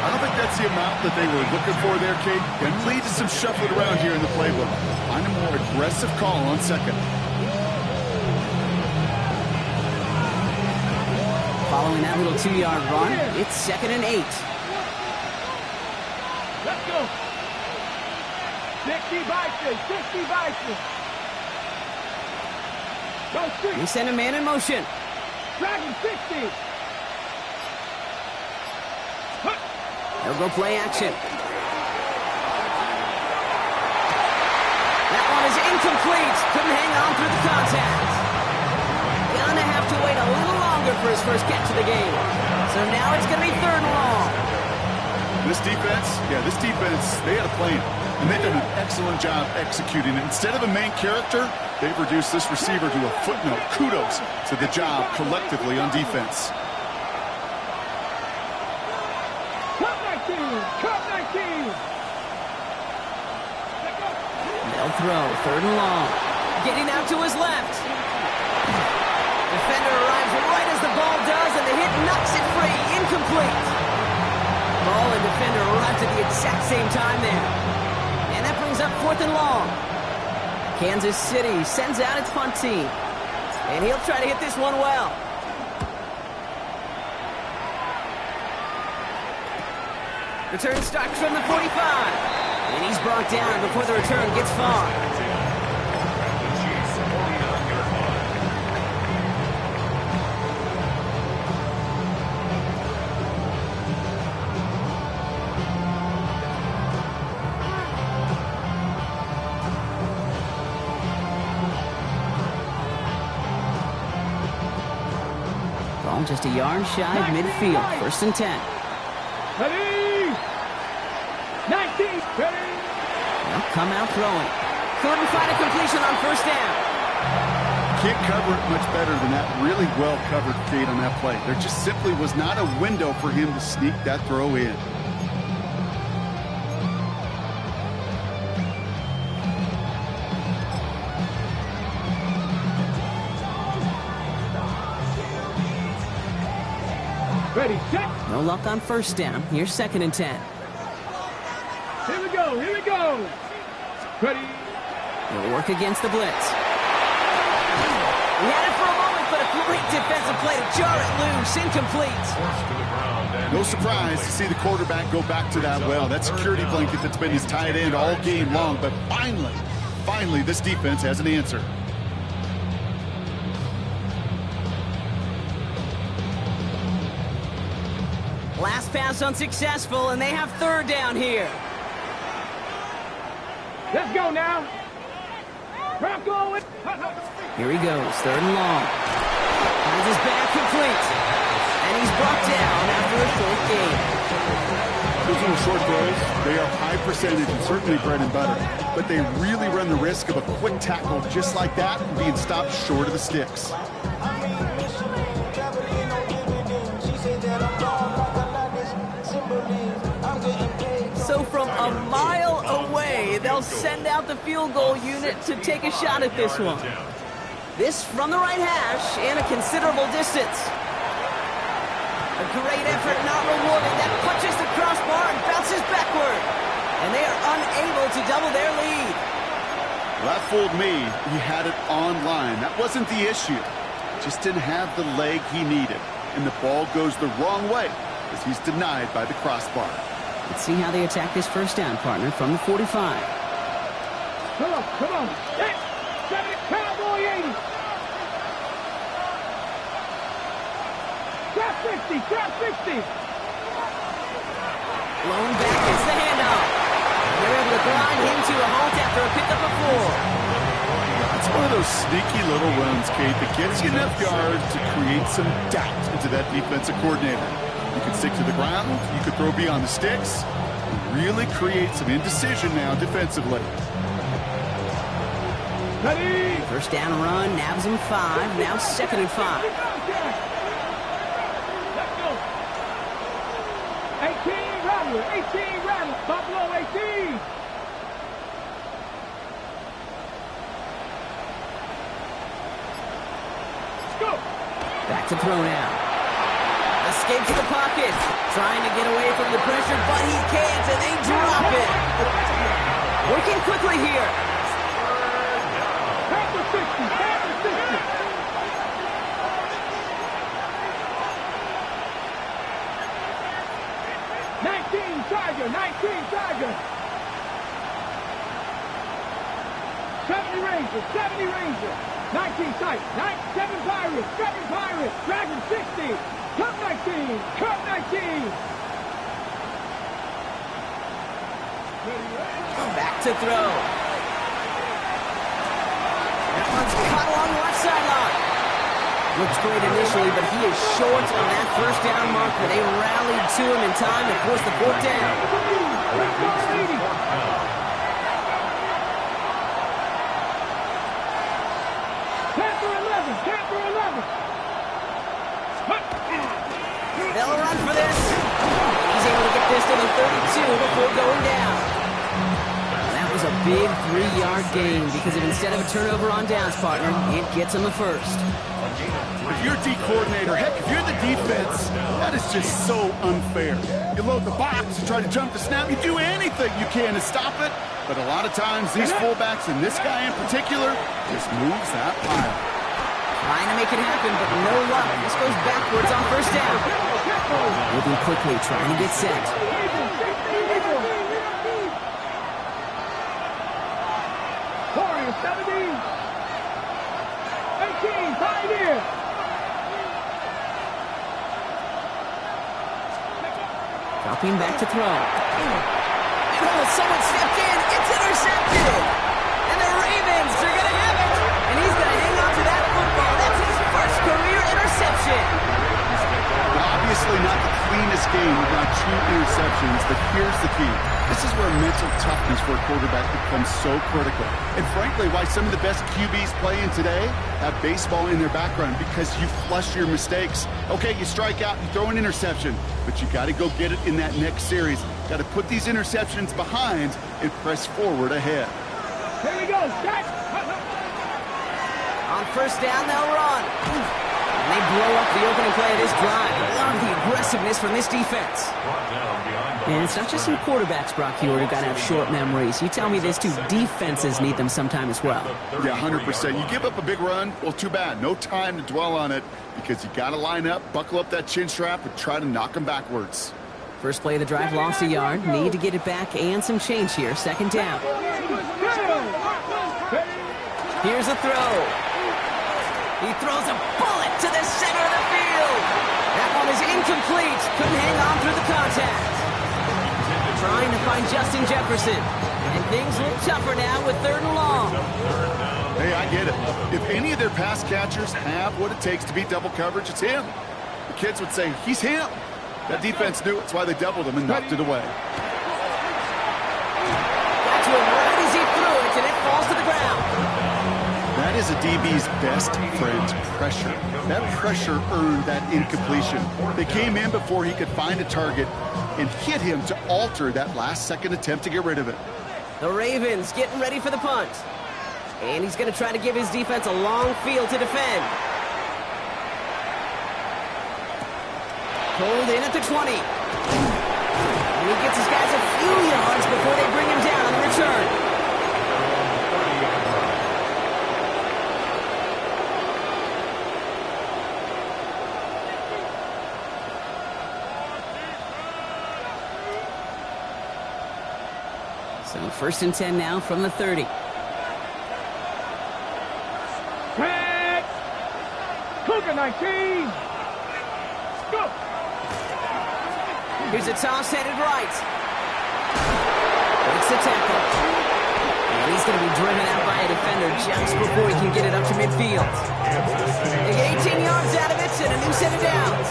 [SPEAKER 4] I don't think that's the amount that they were looking for there, Kate. Going to lead to some shuffling around here in the playbook. Find a more aggressive call on 2nd.
[SPEAKER 2] Following that little 2-yard run, it's 2nd and 8.
[SPEAKER 3] Let's go. 60 Bison. Go street.
[SPEAKER 2] They send a man in motion.
[SPEAKER 3] Dragon 60.
[SPEAKER 2] They'll go play action. That one is incomplete. Couldn't hang on through the contact. Gonna have to wait a little longer for his first catch of the game. So now it's gonna be 3rd and long.
[SPEAKER 4] This defense, they had a plan. And they've done an excellent job executing it. Instead of a main character, they've reduced this receiver to a footnote. Kudos to the job collectively on defense.
[SPEAKER 3] Cup 19.
[SPEAKER 2] They'll throw 3rd and long. Getting out to his left. Defender arrives right as the ball does, and the hit knocks it free. Incomplete. Ball and defender arrived at the exact same time there. And that brings up 4th and long. Kansas City sends out its punt team. And he'll try to hit this one well. Return starts from the 45. And he's brought down before the return gets far. Ball just a yard shy of midfield. 1st and 10.
[SPEAKER 3] Ready? 19. Ready?
[SPEAKER 2] They'll come out throwing. Couldn't find a completion on 1st down.
[SPEAKER 4] Can't cover it much better than that. Really well covered, Kate, on that play. There just simply was not a window for him to sneak that throw in.
[SPEAKER 3] Ready, set.
[SPEAKER 2] No luck on 1st down. Here's 2nd and 10.
[SPEAKER 3] Here we go. Ready?
[SPEAKER 2] They'll work against the blitz. He had it for a moment, but a great defensive play to jar it loose. Incomplete.
[SPEAKER 4] No surprise to see the quarterback go back to that well. That security blanket that's been his tight end all game long. But finally, this defense has an answer.
[SPEAKER 2] pass unsuccessful, and they have third down here.
[SPEAKER 3] Let's go now. Bronco.
[SPEAKER 2] Here he goes, third and long. Finds his back complete. And he's brought down after a short gain.
[SPEAKER 4] Those little short throws, they are high percentage and certainly bread and butter. But they really run the risk of a quick tackle just like that and being stopped short of the sticks.
[SPEAKER 2] So from a mile away, they'll send out the field goal unit to take a shot at this one. This from the right hash and a considerable distance. A great effort, not rewarded. That punches the crossbar and bounces backward. And they are unable to double their lead.
[SPEAKER 4] Well, that fooled me. He had it online. That wasn't the issue. Just didn't have the leg he needed. And the ball goes the wrong way as he's denied by the crossbar.
[SPEAKER 2] Let's see how they attack this first down, partner, from the 45.
[SPEAKER 3] Come on, come on. Hey, 70, Cowboy 80. Trap 60, trap 60.
[SPEAKER 2] Blown back gets the handoff. They're able to grind him to a halt after a pickup of 4.
[SPEAKER 4] It's one of those sneaky little runs, Kate, that gets you enough yards to create some doubt into that defensive coordinator. You can stick to the ground, you could throw beyond the sticks, and really create some indecision now defensively.
[SPEAKER 3] Ready.
[SPEAKER 2] First down run, nabs him 5, now second and 5.
[SPEAKER 3] Let's go. 18 Rattler, 18 Rattler, Buffalo 18. Let's go.
[SPEAKER 2] Back to throw now. Escapes the pocket. Trying to get away from the pressure, but he can't, and they drop it. Working quickly here.
[SPEAKER 3] Panther 60, Panther 60. Tiger, 19 Tiger. 70 Ranger, 70 Ranger. 19 Tight, 7 Pirates, 7 Pirates. Dragon 60. Cup 19, Cup 19.
[SPEAKER 2] Back to throw. That one's caught along the left sideline. Looks great initially, but he is short on that first down marker. They rallied to him in time to force the fourth down.
[SPEAKER 3] Panther 11, Panther 11.
[SPEAKER 2] They'll run for this. He's able to get this to the 32 before going down. That was a big 3-yard gain because if instead of a turnover on downs, partner, it gets him the first.
[SPEAKER 4] If you're D coordinator, heck, if you're the defense, that is just so unfair. You load the box, you try to jump the snap, you do anything you can to stop it, but a lot of times these fullbacks, and this guy in particular, just moves that pile.
[SPEAKER 2] Trying to make it happen, but no luck. This goes backwards on first down. Moving quickly, trying to get set.
[SPEAKER 3] Warrior 70. 18, Pioneer.
[SPEAKER 2] Dropping back to throw. Oh, someone stepped in. It's intercepted. And the Ravens are going to have it. And he's going to hang on to that football. That's his first career interception.
[SPEAKER 4] Obviously not the cleanest game with not 2 interceptions, but here's the key. This is where mental toughness for a quarterback becomes so critical. And frankly, why some of the best QBs playing today have baseball in their background, because you flush your mistakes. Okay, you strike out, you throw an interception, but you got to go get it in that next series. Got to put these interceptions behind and press forward ahead.
[SPEAKER 3] Here we go, set.
[SPEAKER 2] On first down, they'll run. And they blow up the opening play of this drive. I love the aggressiveness from this defense. And it's not just some quarterbacks, Brock Huard, who got to have short memories. You tell me this too, defenses need them sometime as well.
[SPEAKER 4] Yeah, 100%. You give up a big run, well, too bad. No time to dwell on it because you got to line up, buckle up that chin strap, and try to knock them backwards.
[SPEAKER 2] First play of the drive, lost a yard. Need to get it back and some change here. Second down. Here's a throw. He throws a bullet to the center of the field. That one is incomplete. Couldn't hang on through the contact. Trying to find Justin Jefferson. And things look tougher now with 3rd and long.
[SPEAKER 4] Hey, I get it. If any of their pass catchers have what it takes to beat double coverage, it's him. The kids would say, he's him. That defense knew it. That's why they doubled him and knocked it away.
[SPEAKER 2] Got to him right as he threw it, and it falls to the ground.
[SPEAKER 4] That is a DB's best friend, pressure. That pressure earned that incompletion. They came in before he could find a target and hit him to alter that last-second attempt to get rid of it.
[SPEAKER 2] The Ravens getting ready for the punt. And he's going to try to give his defense a long field to defend. Pulled in at the 20. And he gets his guys a few yards before they bring him down on the return. So 1st and 10 now from the 30.
[SPEAKER 3] Red. Cougar 19. Go.
[SPEAKER 2] Here's a toss headed right. Breaks the tackle. And he's going to be driven out by a defender just before he can get it up to midfield. They get 18 yards out of it and a new set of downs.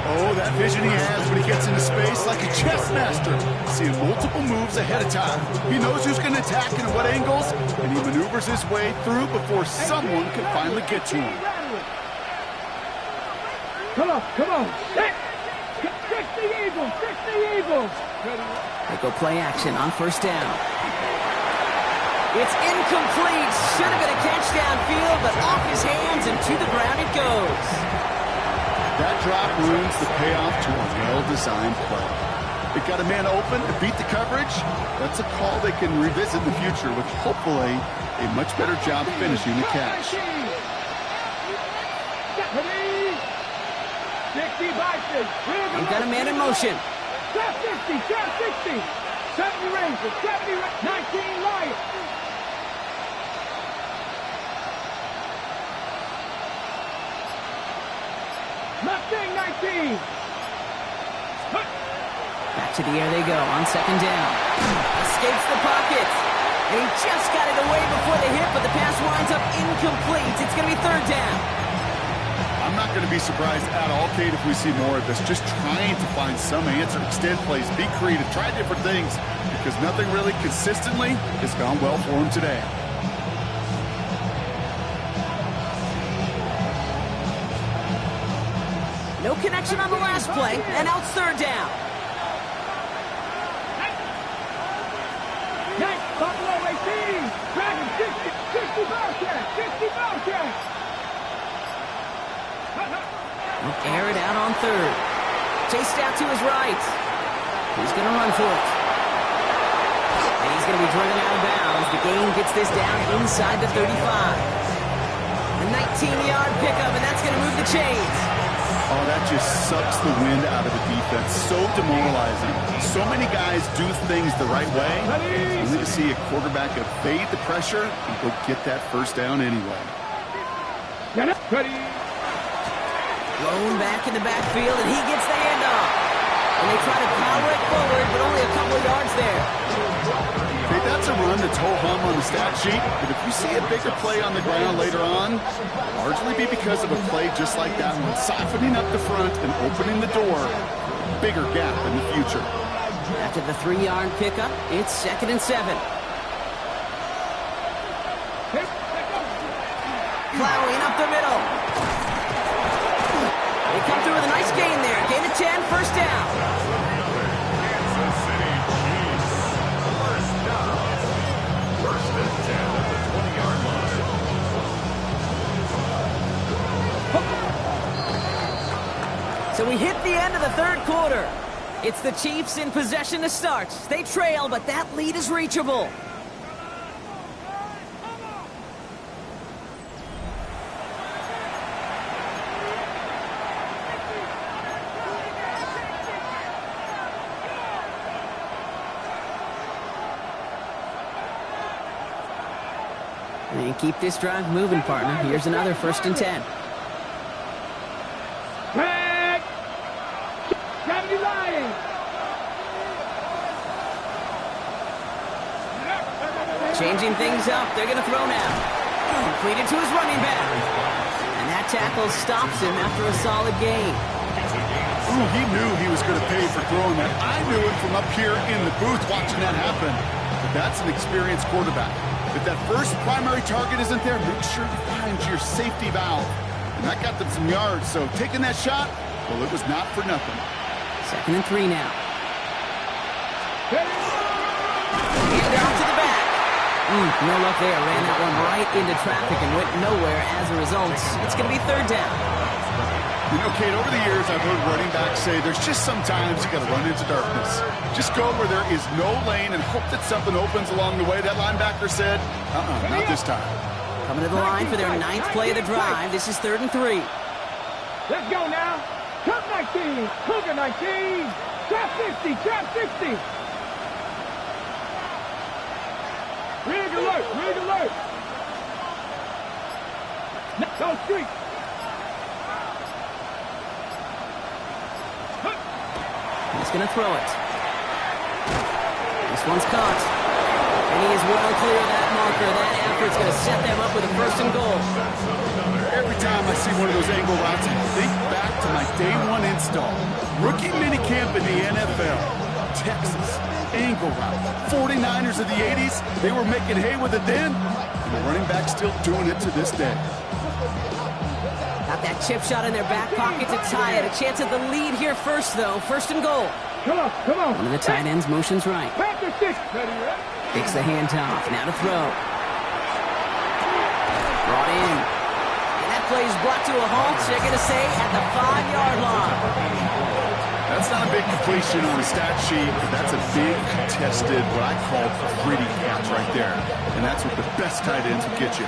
[SPEAKER 4] Oh, that vision he has when he gets into space like a chess master. Seeing multiple moves ahead of time. He knows who's going to attack and at what angles, and he maneuvers his way through before someone can finally get to him.
[SPEAKER 3] Come on, come on. 60 Eagles, 60 Eagles.
[SPEAKER 2] They go play action on 1st down. It's incomplete. Should have been a catch downfield, but off his hands and to the ground it goes.
[SPEAKER 4] That drop ruins the payoff to a well-designed play. They got a man open to beat the coverage. That's a call they can revisit in the future with hopefully a much better job finishing the catch.
[SPEAKER 3] 60 Vikings.
[SPEAKER 2] They've got a man in motion.
[SPEAKER 3] Trap 60, trap 60. 70 Rangers, 70 19 Lions. Mustang 19.
[SPEAKER 2] Back to the air they go on 2nd down. Escapes the pocket. And he just got it away before the hit, but the pass winds up incomplete. It's going to be 3rd down.
[SPEAKER 4] I'm not going to be surprised at all, Kate, if we see more of this. Just trying to find some answer, extend plays, be creative, try different things, because nothing really consistently has gone well for him today.
[SPEAKER 2] No connection on the last play, and now it's 3rd down.
[SPEAKER 3] Next, Buffalo 18. Dragon 60 Bobcat, 60 Bobcat.
[SPEAKER 2] He'll air it out on 3rd. Chased out to his right. He's going to run for it. And he's going to be driven out of bounds. The game gets this down inside the 35. A 19-yard pickup, and that's going to move the chains.
[SPEAKER 4] Oh, that just sucks the wind out of the defense. So demoralizing. So many guys do things the right way, only to see a quarterback evade the pressure and go get that 1st down anyway.
[SPEAKER 3] Get up, ready.
[SPEAKER 2] Blown back in the backfield, and he gets the handoff. And they try to power it forward, but only a couple of yards there.
[SPEAKER 4] Okay, that's a run that's ho-hum on the stat sheet, but if you see a bigger play on the ground later on, largely be because of a play just like that one, softening up the front and opening the door, bigger gap in the future.
[SPEAKER 2] After the 3-yard pickup, it's 2nd and 7. Plowing up the middle. They come through with a nice gain there. Gain of 10, 1st down.
[SPEAKER 5] Kansas City Chiefs. 1st down. 1st and 10 at the 20-yard line.
[SPEAKER 2] So we hit the end of the 3rd quarter. It's the Chiefs in possession to start. They trail, but that lead is reachable. And keep this drive moving, partner. Here's another 1st and 10.
[SPEAKER 3] Back.
[SPEAKER 2] Changing things up. They're going to throw now. Completed to his running back. And that tackle stops him after a solid gain.
[SPEAKER 4] Ooh, he knew he was going to pay for throwing that. I knew it from up here in the booth watching that happen. But that's an experienced quarterback. If that first primary target isn't there, make sure you find your safety valve. And that got them some yards, so taking that shot, well, it was not for nothing.
[SPEAKER 2] 2nd and 3 now. And down to the back. No luck there. Ran that one right into traffic and went nowhere as a result. It's going to be 3rd down.
[SPEAKER 4] You know, Kate, over the years, I've heard running backs say there's just sometimes you got to run into darkness. Just go where there is no lane and hope that something opens along the way. That linebacker said, not this time.
[SPEAKER 2] Coming to the line for their 9th play of the drive. This is 3rd and 3.
[SPEAKER 3] Let's go now. Trap 19. Cougar 19. Trap 60. Trap 60. Rig alert. Rig alert. Go street.
[SPEAKER 2] He's going to throw it. This one's caught. And he is well clear of that marker. That effort's going to set them up with a 1st and goal.
[SPEAKER 4] Every time I see one of those angle routes, I think back to my day 1 install. Rookie minicamp in the NFL. Texas, angle route. 49ers of the 80s, they were making hay with it then. And the running back's still doing it to this day.
[SPEAKER 2] Got that chip shot in their back pocket to tie it. A chance at the lead here first, though. 1st and goal.
[SPEAKER 3] Come on, come on.
[SPEAKER 2] One of the tight ends motions right.
[SPEAKER 3] Panther 6.
[SPEAKER 2] Takes the handoff. Now to throw. Brought in. And that play is brought to a halt, they're going to say, at the 5-yard line.
[SPEAKER 4] That's not a big completion on the stat sheet, but that's a big contested, what I call gritty catch right there. And that's what the best tight ends will get you.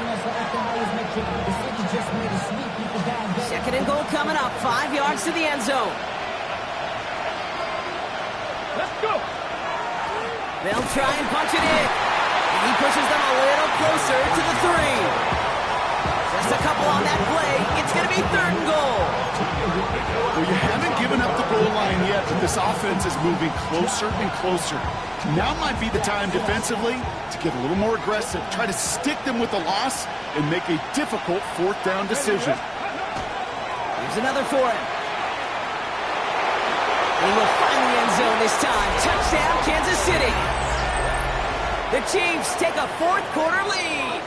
[SPEAKER 2] 2nd and goal coming up. 5 yards to the end zone.
[SPEAKER 3] Let's go.
[SPEAKER 2] They'll try and punch it in. And he pushes them a little closer to the 3. Just a couple on that play. It's going to be 3rd and goal.
[SPEAKER 4] Well, you haven't given up the goal line yet, but this offense is moving closer and closer. Now might be the time defensively to get a little more aggressive, try to stick them with the loss, and make a difficult 4th down decision.
[SPEAKER 2] Here's another for him. He will find the end zone this time. Touchdown, Kansas City. The Chiefs take a 4th quarter lead.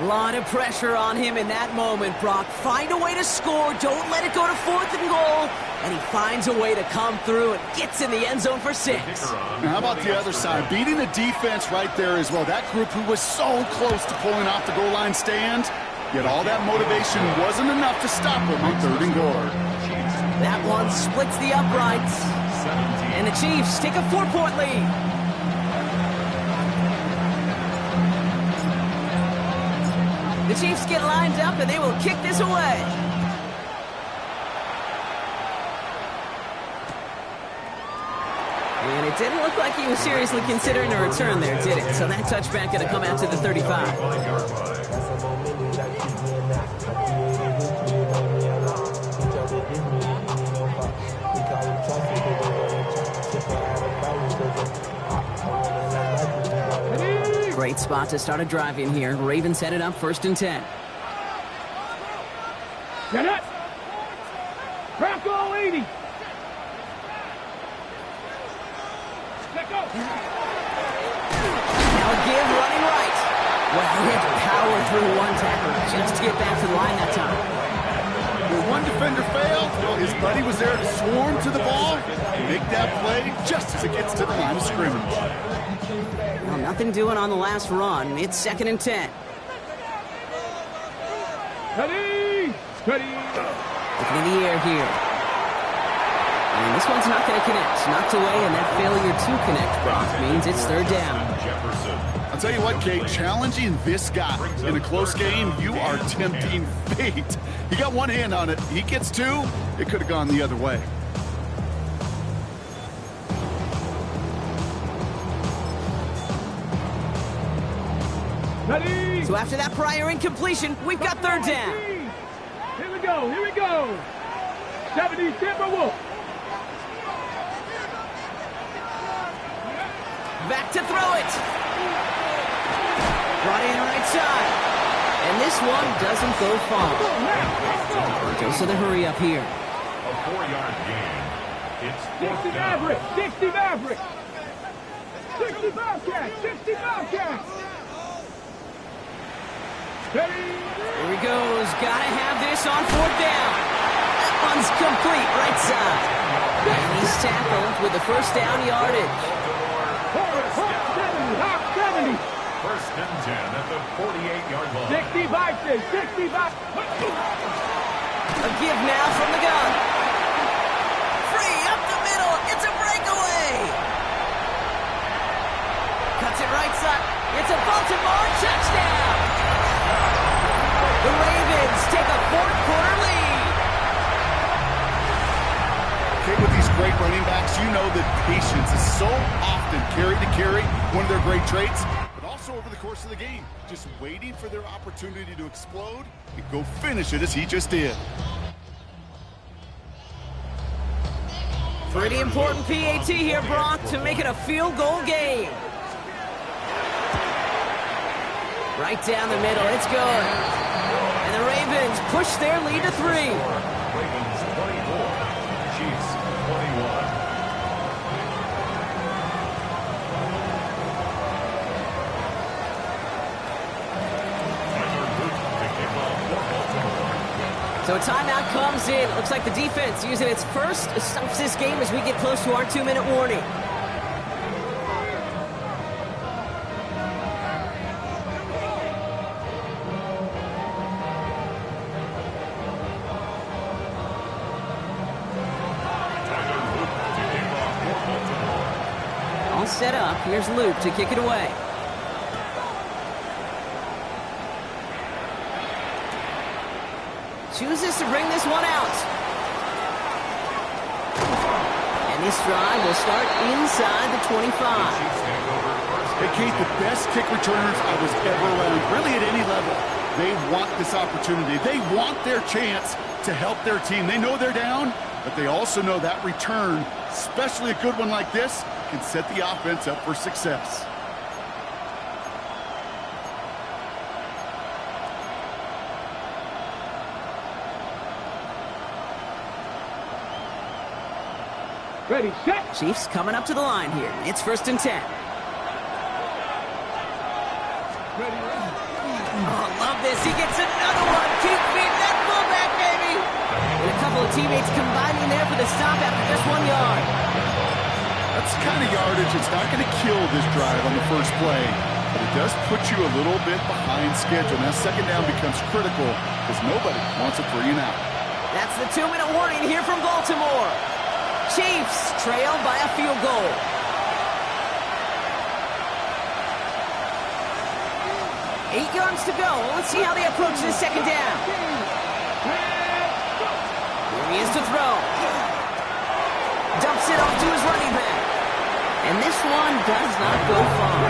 [SPEAKER 2] A lot of pressure on him in that moment, Brock. Find a way to score. Don't let it go to 4th and goal. And he finds a way to come through and gets in the end zone for 6.
[SPEAKER 4] Now, how about the other side? Beating the defense right there as well. That group who was so close to pulling off the goal line stand, yet all that motivation wasn't enough to stop him on 3rd and goal.
[SPEAKER 2] That one splits the uprights. And the Chiefs take a 4-point lead. The Chiefs get lined up, and they will kick this away. And it didn't look like he was seriously considering a return there, did it? So that touchback going to come out to the 35. Great spot to start a drive in here. Ravens set it up 1st and 10.
[SPEAKER 3] Get it. Crack all 80. Let go.
[SPEAKER 2] Now a give running right. Well, he had to power through one tackle just to get back to the line that time.
[SPEAKER 4] When one defender failed, well, his buddy was there to swarm to the ball and make that play just as it gets to the line of scrimmage.
[SPEAKER 2] Well, nothing doing on the last run. It's 2nd and 10.
[SPEAKER 3] Ready. Ready.
[SPEAKER 2] Looking in the air here. And this one's not going to connect. Knocked away, and that failure to connect, Brock, means it's 3rd down.
[SPEAKER 4] I'll tell you what, Kate, challenging this guy in a close game, you are tempting fate. He got one hand on it. He gets 2. It could have gone the other way.
[SPEAKER 3] Ready.
[SPEAKER 2] So after that prior incompletion, we've got 3rd down.
[SPEAKER 3] Here we go. Here we go. 70 Timberwolves.
[SPEAKER 2] Back to throw it. Brought in right side. And this one doesn't go far. Goes to the hurry up here.
[SPEAKER 5] A 4-yard gain. It's
[SPEAKER 3] 60
[SPEAKER 5] 4th down.
[SPEAKER 3] Maverick, 60 Maverick. 60 Bobcats, 60 Bobcats. Ready?
[SPEAKER 2] Here he goes. Gotta have this on 4th down. That one's complete right side. And he's tackled with the first down yardage.
[SPEAKER 3] Hawk 70, Hawk 70.
[SPEAKER 5] 1st and 10 at the 48-yard line.
[SPEAKER 3] 60 Bison, 60 Bison.
[SPEAKER 2] A give now from the gun. Free up the middle. It's a breakaway. Cuts it right side. It's a Baltimore touchdown. The Ravens take a 4th quarter lead.
[SPEAKER 4] Okay, with these great running backs, you know that patience is so often carry to carry, one of their great traits, but also over the course of the game, just waiting for their opportunity to explode and go finish it as he just did.
[SPEAKER 2] Pretty important PAT here, Brock, to make it a field goal game. Right down the middle, it's good. And the Ravens push their lead to 3.
[SPEAKER 5] Ravens 24, Chiefs 21. Tyler Luke to kick off for Baltimore.
[SPEAKER 2] So a timeout comes in. Looks like the defense using its first stops this game as we get close to our 2-minute warning.
[SPEAKER 5] Tyler Luke to kick off for Baltimore.
[SPEAKER 2] All set up. Here's Luke to kick it away. Chooses to bring this one out. And this drive will start inside the 25.
[SPEAKER 5] Chiefs take over 1st
[SPEAKER 4] Hey, Kate, the best kick returners I was ever around, really at any level. They want this opportunity. They want their chance to help their team. They know they're down, but they also know that return, especially a good one like this, can set the offense up for success.
[SPEAKER 3] Ready, set.
[SPEAKER 2] Chiefs coming up to the line here. It's 1st and 10.
[SPEAKER 3] Ready,
[SPEAKER 2] Oh, love this. He gets another one. Keep feeding that fullback, baby. And a couple of teammates combining there for the stop after just 1 yard.
[SPEAKER 4] That's the kind of yardage that's not going to kill this drive on the first play, but it does put you a little bit behind schedule. Now, 2nd down becomes critical because nobody wants a 3 and out.
[SPEAKER 2] That's the 2-minute warning here from Baltimore. Chiefs trail by a field goal. Eight yards to go. Let's see how they approach this 2nd down. Here he is to throw. Dumps it off to his running back. And this one does not go far.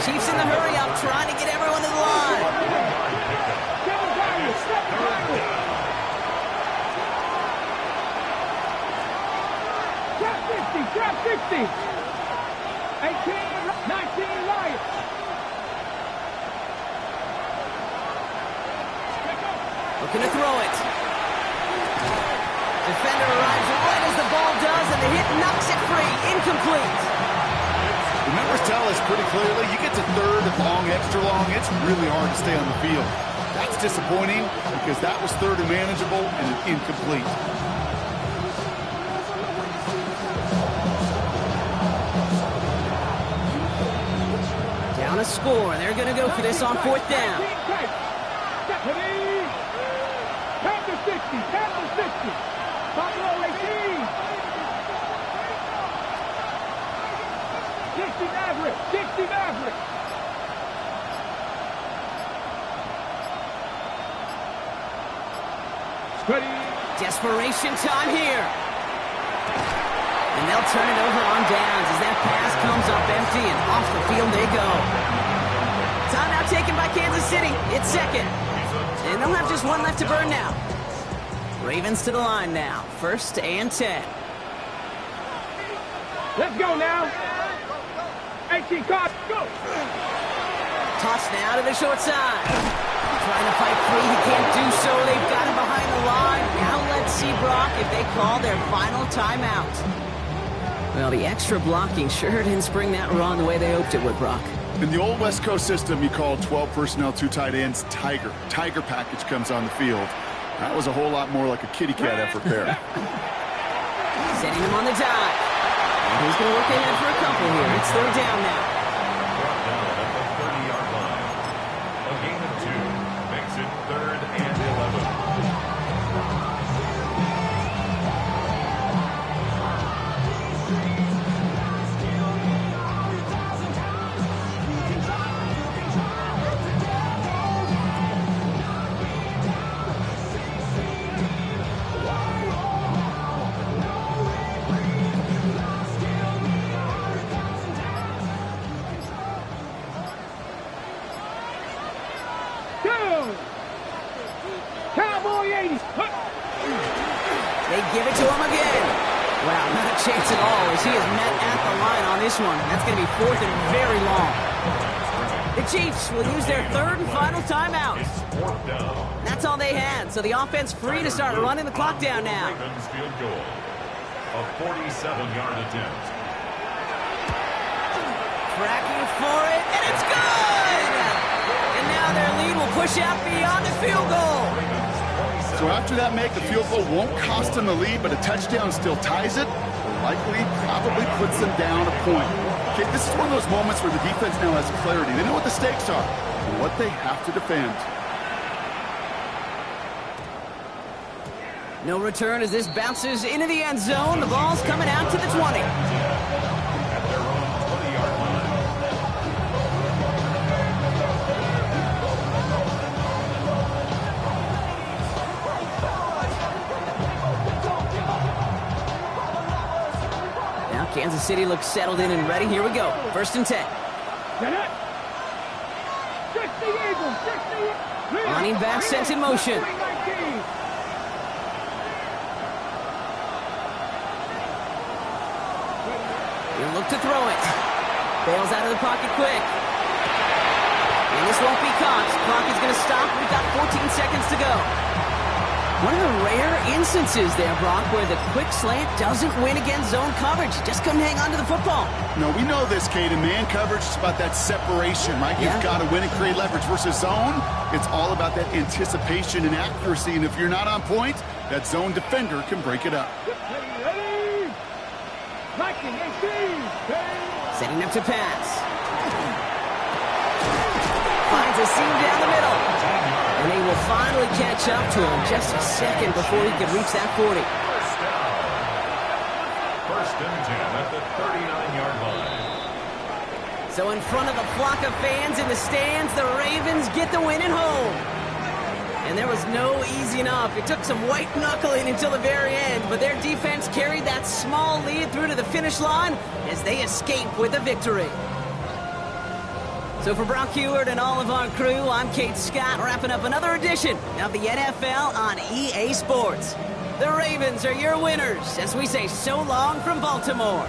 [SPEAKER 2] Chiefs in the hurry up, trying to get everyone to the line.
[SPEAKER 3] Trap 60. 18, 19 Lions.
[SPEAKER 2] Looking to throw it. Defender arrives right as the ball does, and the hit knocks it free. Incomplete.
[SPEAKER 4] The numbers tell us pretty clearly, you get to 3rd and long, extra long, it's really hard to stay on the field. That's disappointing because that was 3rd and manageable and incomplete.
[SPEAKER 2] Down a score, and they're going to go for this on 4th down.
[SPEAKER 3] Tap to 60. Tap to 60. Buffalo 18. 60 Maverick. 60 Maverick. Ready.
[SPEAKER 2] Desperation time here. And they'll turn it over on downs as that pass comes up empty, and off the field they go. Timeout taken by Kansas City. It's 2nd. And they'll have just 1 left to burn now. Ravens to the line now. 1st and 10.
[SPEAKER 3] Let's go now. 18 caught. Go.
[SPEAKER 2] Toss now to the short side. Trying to fight free, he can't do so. They've got him behind the line. Now let's see, Brock, if they call their final timeout. Well, the extra blocking sure didn't spring that run the way they hoped it would, Brock.
[SPEAKER 4] In the old West Coast system, you called 12 personnel, 2 tight ends, Tiger. Tiger package comes on the field. That was a whole lot more like a kitty cat effort there.
[SPEAKER 2] Setting him on the dive. And he's going to look ahead for a couple here. It's third down now.
[SPEAKER 5] Brought down at the 30-yard line. A gain of 2 makes it 3rd and 11.
[SPEAKER 3] Cowboy 80.
[SPEAKER 2] They give it to him again. Wow, not a chance at all as he is met at the line on this one. That's going to be 4th and very long. The Chiefs will use their 3rd and final timeout.
[SPEAKER 5] It's 4th down.
[SPEAKER 2] That's all they had, so the offense free to start running the clock down now.
[SPEAKER 5] Ravens field goal. A 47-yard attempt.
[SPEAKER 2] Tracking for it, and it's good! And now their lead will push out beyond the field goal.
[SPEAKER 4] So after that make, the field goal won't cost them the lead, but a touchdown still ties it, or likely probably puts them down a point. Okay, this is one of those moments where the defense now has clarity. They know what the stakes are and what they have to defend.
[SPEAKER 2] No return as this bounces into the end zone. The ball's coming out to the 20.
[SPEAKER 5] At their own 20-yard line.
[SPEAKER 2] Now Kansas City looks settled in and ready. Here we go. 1st and 10.
[SPEAKER 3] Get it. 60 Eagles. 60.
[SPEAKER 2] Running back sent in motion.
[SPEAKER 3] 19.
[SPEAKER 2] He'll look to throw it. Bails out of the pocket quick. And this won't be caught. Clock is going to stop. We've got 14 seconds to go. One of the rare instances there, Brock, where the quick slant doesn't win against zone coverage. Just couldn't hang on to the football.
[SPEAKER 4] No, we know this, Kate. In man coverage, it's about that separation, right?
[SPEAKER 2] Yeah.
[SPEAKER 4] You've got to win and create leverage versus zone. It's all about that anticipation and accuracy. And if you're not on point, that zone defender can break it up.
[SPEAKER 3] Ready. Liking 18.
[SPEAKER 2] Setting up to pass. Finds a seam down the middle. And they will finally catch up to him just a second before he could reach that 40.
[SPEAKER 5] First down. 1st and 10 at the 39-yard line.
[SPEAKER 2] So in front of a flock of fans in the stands, the Ravens get the win at home. And there was no easing up. It took some white knuckling until the very end, but their defense carried that small lead through to the finish line as they escape with a victory. So for Brock Heward and all of our crew, I'm Kate Scott, wrapping up another edition of the NFL on EA Sports. The Ravens are your winners as we say so long from Baltimore.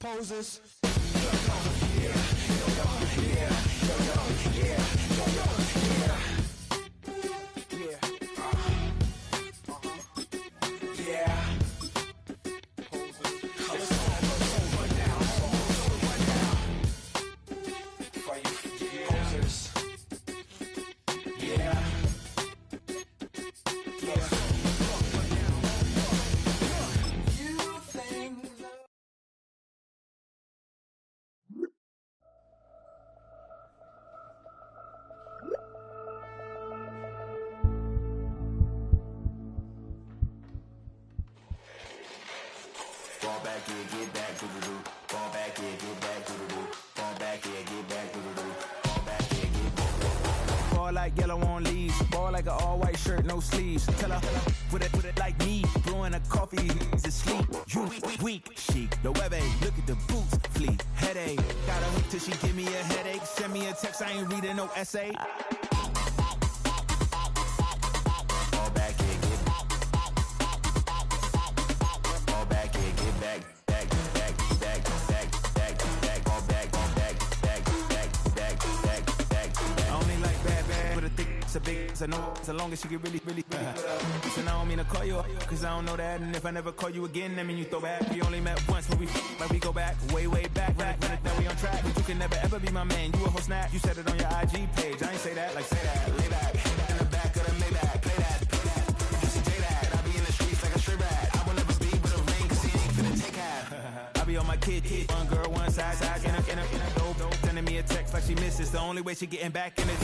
[SPEAKER 6] Posers.
[SPEAKER 7] Fall back, yeah, get back, doo-doo-doo. Fall back, yeah, get back, doo-doo-doo. Fall back, yeah, get back, doo-doo-doo. Fall back, yeah, get back.
[SPEAKER 6] Ball like yellow on leaves. Ball like an all-white shirt, no sleeves. Tell her, put it like me. Blowing a coffee, he's asleep. You weak, chic. The web look at the boots, fleet. Headache. Got a hook till she give me a headache. Send me a text, I ain't reading no essay.
[SPEAKER 7] Fall back, yeah, get back. Fall back, yeah, get back. Back, back, back, back, back, back. Fall back, back, back, back, back, back, back.
[SPEAKER 6] I only like bad, but a thick, it's a big, it's a no, so long as she get really. Listen, I don't mean to call you up, cause I don't know that. And if I never call you again, that mean you throw back. We only met once, but we go back, way back. Run it down, we on track. But you can never ever be my man, you a whole snap. You said it on your IG page, I ain't say that, like say that. Lay back, in the back of the Maybach, play that. You should say that, I be in the streets like a straight rat. I will never be with a ring, cause he ain't finna take half. I be on my kid, one girl, one side, in a dope. Sending me a text like she misses. The only way she getting back in it.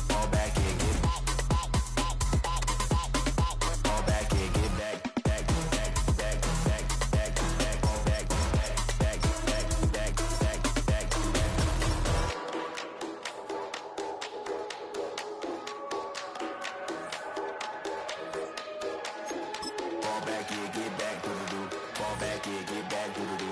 [SPEAKER 7] Fall back, yeah, get back. Fall back, yeah, get back. Back, back, back, back, back, back. Fall back, back, back, back, back, back, back. Fall back, yeah, get back, doo-doo-doo. Fall back, yeah, get back, doo-doo-doo.